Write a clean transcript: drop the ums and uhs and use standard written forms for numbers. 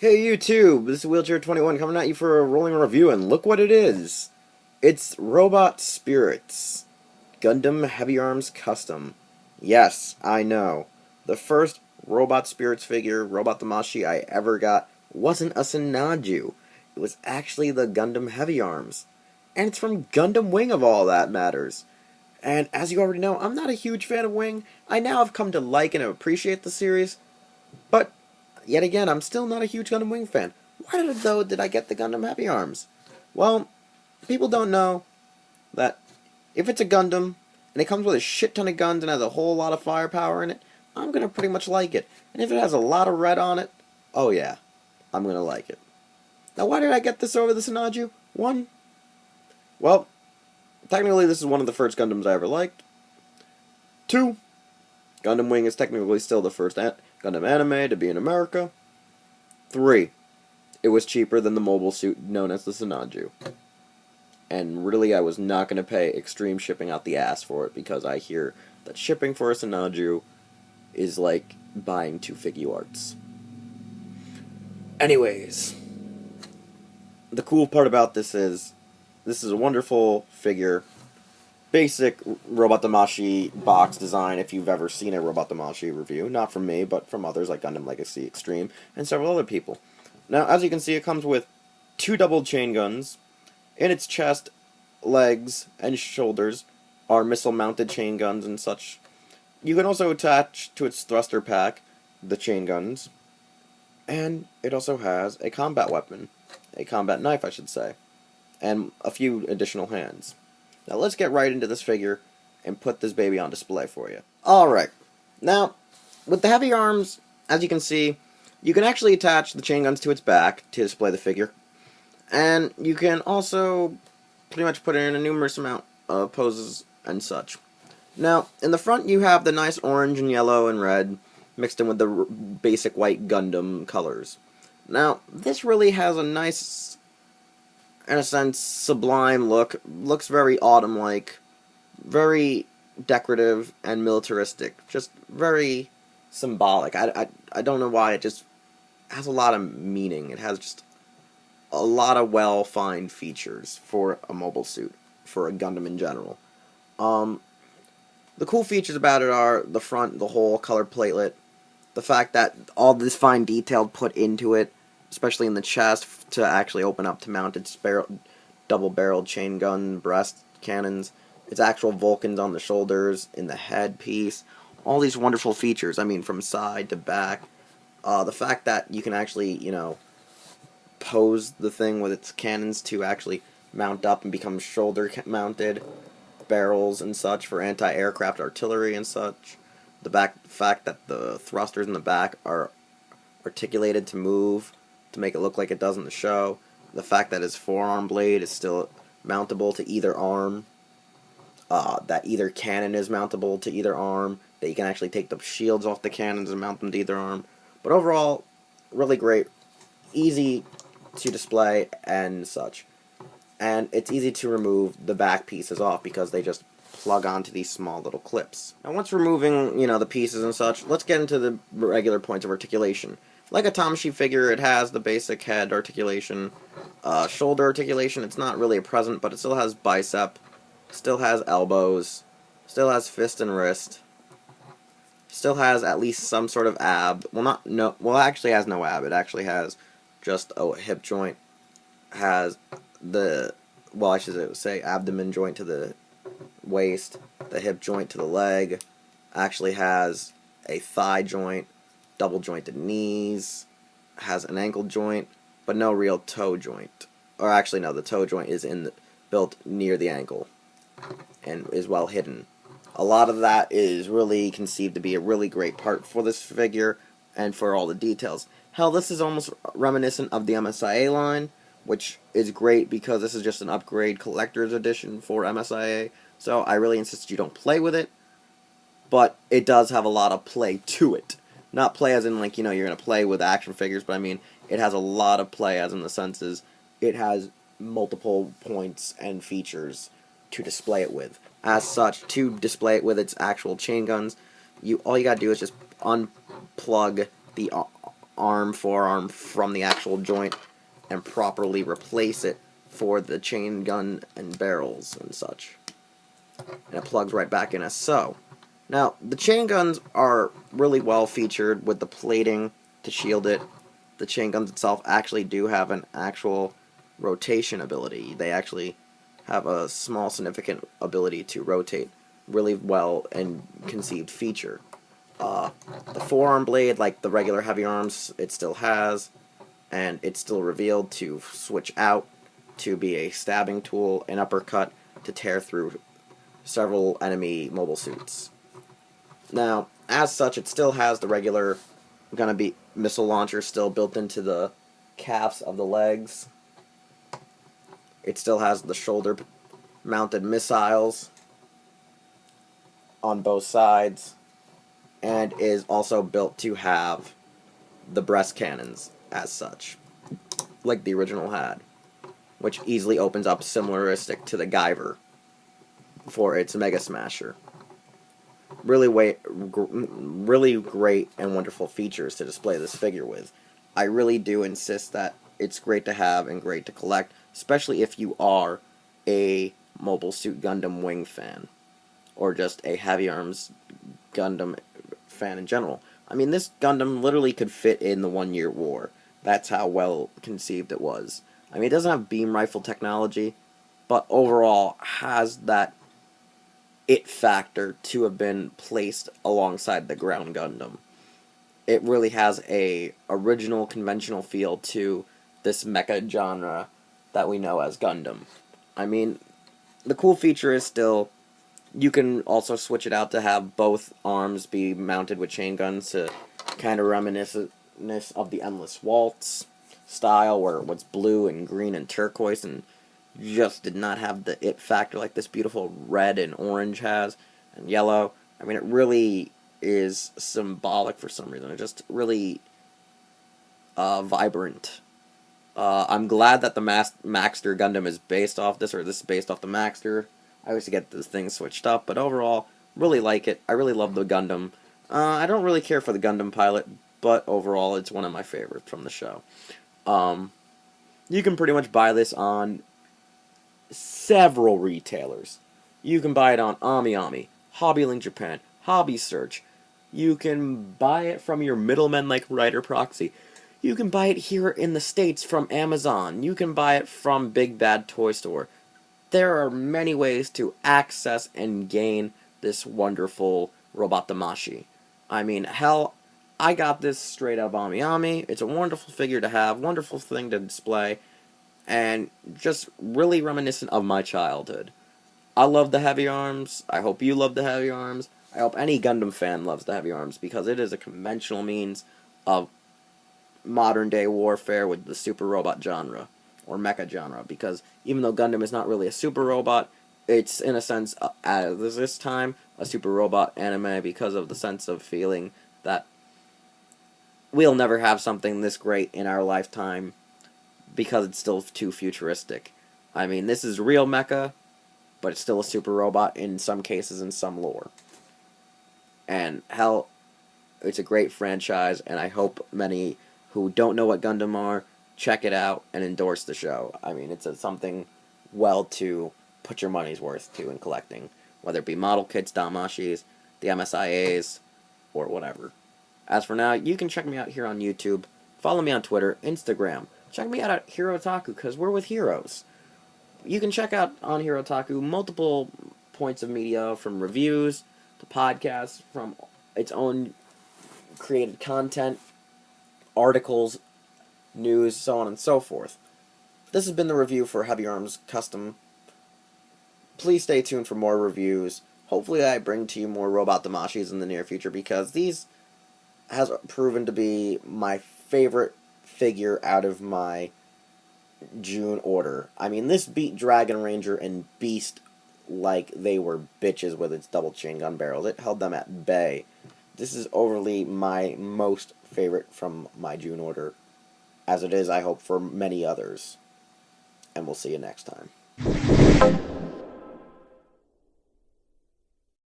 Hey YouTube, this is Wheelchair21 coming at you for a rolling review, and look what it is! It's Robot Spirits, Gundam Heavyarms Custom. Yes, I know. The first Robot Spirits figure, Robot Damashii, I ever got wasn't a Sinanju. It was actually the Gundam Heavyarms. And it's from Gundam Wing of all that matters. And as you already know, I'm not a huge fan of Wing. I now have come to like and appreciate the series, but yet again, I'm still not a huge Gundam Wing fan. Why did I get the Gundam Heavyarms? Well, people don't know that if it's a Gundam, and it comes with a shit ton of guns and has a whole lot of firepower in it, I'm going to pretty much like it. And if it has a lot of red on it, oh yeah, I'm going to like it. Now why did I get this over the Sinanju? One, well, technically this is one of the first Gundams I ever liked. Two, Gundam Wing is technically still the first Gundam anime to be in America. 3. It was cheaper than the mobile suit known as the Sinanju. And really, I was not going to pay extreme shipping out the ass for it, because I hear that shipping for a Sinanju is like buying 2 Figuarts. Anyways, the cool part about this is a wonderful figure. Basic Robot Damashii box design, if you've ever seen a Robot Damashii review. Not from me, but from others like Gundam Legacy Extreme and several other people. Now, as you can see, it comes with 2 double chain guns. In its chest, legs, and shoulders are missile-mounted chain guns and such. You can also attach to its thruster pack the chain guns. And it also has a combat weapon. A combat knife, I should say. And a few additional hands. Now let's get right into this figure and put this baby on display for you. Alright, now with the Heavyarms, as you can see, you can actually attach the chain guns to its back to display the figure. And you can also pretty much put it in a numerous amount of poses and such. Now, in the front you have the nice orange and yellow and red mixed in with the basic white Gundam colors. Now, this really has a nice, in a sense, sublime look. Looks very autumn-like, very decorative and militaristic. Just very symbolic. I don't know why, it just has a lot of meaning. It has just a lot of well-defined features for a mobile suit, for a Gundam in general. The cool features about it are the front, the whole color platelet, the fact that all this fine detail put into it, especially in the chest, to actually open up to mount its double barrel chain gun breast cannons, its actual Vulcans on the shoulders, in the headpiece, all these wonderful features, I mean, from side to back. The fact that you can actually, pose the thing with its cannons to actually mount up and become shoulder mounted barrels and such for anti-aircraft artillery and such. The fact that the thrusters in the back are articulated to move to make it look like it does in the show. The fact that his forearm blade is still mountable to either arm. That either cannon is mountable to either arm. That you can actually take the shields off the cannons and mount them to either arm. But overall, really great. Easy to display and such. And it's easy to remove the back pieces off because they just plug onto these small little clips. Now once removing, the pieces and such, let's get into the regular points of articulation. Like a Damashii figure, it has the basic head articulation, shoulder articulation. It's not really a present, but it still has bicep, still has elbows, still has fist and wrist, still has at least some sort of ab. It actually has no ab. It actually has just a hip joint, has I should say abdomen joint to the waist, the hip joint to the leg, actually has a thigh joint, double jointed knees, has an ankle joint, but no real toe joint. Or actually no, the toe joint is built near the ankle and is well hidden. A lot of that is really conceived to be a really great part for this figure and for all the details. Hell, this is almost reminiscent of the MSIA line, which is great because this is just an upgrade collector's edition for MSIA, so I really insist you don't play with it, but it does have a lot of play to it. Not play as in, you're going to play with action figures, but I mean, it has a lot of play as in the senses it has multiple points and features to display it with. As such, to display it with its actual chain guns, all you gotta do is just unplug the forearm from the actual joint and properly replace it for the chain gun and barrels and such. And it plugs right back in as so. Now, the chain guns are really well featured with the plating to shield it. The chain guns itself actually do have an actual rotation ability. They actually have a small significant ability to rotate. Really well and conceived feature. The forearm blade, like the regular Heavyarms, it still has, and it's still revealed to switch out to be a stabbing tool, an uppercut to tear through several enemy mobile suits. Now, as such, it still has the regular gonna be missile launcher still built into the calves of the legs. It still has the shoulder mounted missiles on both sides, and is also built to have the breast cannons as such, like the original had, which easily opens up similaristic to the Guyver for its Mega Smasher. Really great and wonderful features to display this figure with. I really do insist that it's great to have and great to collect, especially if you are a Mobile Suit Gundam Wing fan, or just a Heavyarms Gundam fan in general. I mean, this Gundam literally could fit in the 1 Year War. That's how well conceived it was. I mean, it doesn't have beam rifle technology, but overall has that it factor to have been placed alongside the ground Gundam. It really has a original conventional feel to this mecha genre that we know as Gundam. I mean, the cool feature is still you can also switch it out to have both arms be mounted with chain guns to kind of reminiscence of the Endless Waltz style, where it was blue and green and turquoise and just did not have the it factor like this beautiful red and orange has, and yellow. I mean, it really is symbolic for some reason. It's just really vibrant. I'm glad that the Maxter Gundam is based off this, or this is based off the Maxter. I always get this thing switched up, but overall, really like it. I really love the Gundam. I don't really care for the Gundam pilot, but overall, it's one of my favorites from the show. You can pretty much buy this on several retailers. You can buy it on AmiAmi, HobbyLink Japan, Hobby Search. You can buy it from your middlemen like Writer Proxy. You can buy it here in the States from Amazon. You can buy it from Big Bad Toy Store. There are many ways to access and gain this wonderful robot Damashii. I mean, hell, I got this straight up AmiAmi. It's a wonderful figure to have, wonderful thing to display, and just really reminiscent of my childhood. I love the Heavyarms. I hope you love the Heavyarms. I hope any Gundam fan loves the Heavyarms, because it is a conventional means of modern-day warfare with the super robot genre, or mecha genre, because even though Gundam is not really a super robot, it's, in a sense, at this time, a super robot anime because of the sense of feeling that we'll never have something this great in our lifetime because it's still too futuristic. I mean, this is real mecha, but it's still a super robot in some cases in some lore. And hell, it's a great franchise, and I hope many who don't know what Gundam are check it out and endorse the show. I mean, it's something well to put your money's worth to in collecting, whether it be model kits, Damashiis, the MSIAs, or whatever. As for now, you can check me out here on YouTube, follow me on Twitter, Instagram, check me out at Hero Otaku, because we're with heroes. You can check out on Hero Otaku multiple points of media, from reviews to podcasts, from its own created content, articles, news, so on and so forth. This has been the review for Heavyarms Custom. Please stay tuned for more reviews. Hopefully I bring to you more Robot Damashis in the near future, because these has proven to be my favorite figure out of my June order. I mean, this beat Dragon Ranger and Beast like they were bitches with its double chain gun barrels. It held them at bay. This is overly my most favorite from my June order, as it is, I hope, for many others. And we'll see you next time.